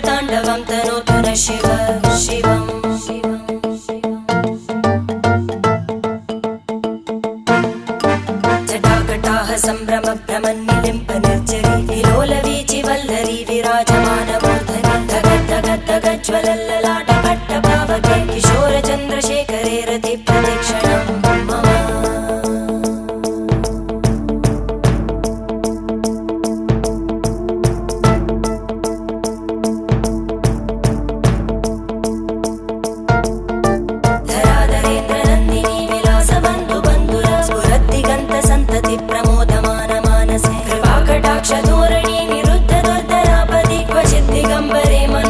ताण्डवं तनोतु न शिव शिवम् जटाकटाः सम्भ्रम भ्रमन्निलिम्प निर्जरी विलोलवीचि वल्लरी विराजमानमूर्धनि धगज्ज्वलल्ललाटपट्टपावके किशोरचन्द्रशेखरे रति प्रतीक्षणं मम प्रमोदमान मानसे कृपाकटाक्षधोरणी निरुद्ध दुर्धरापदि क्वचित् दिगम्बरे मन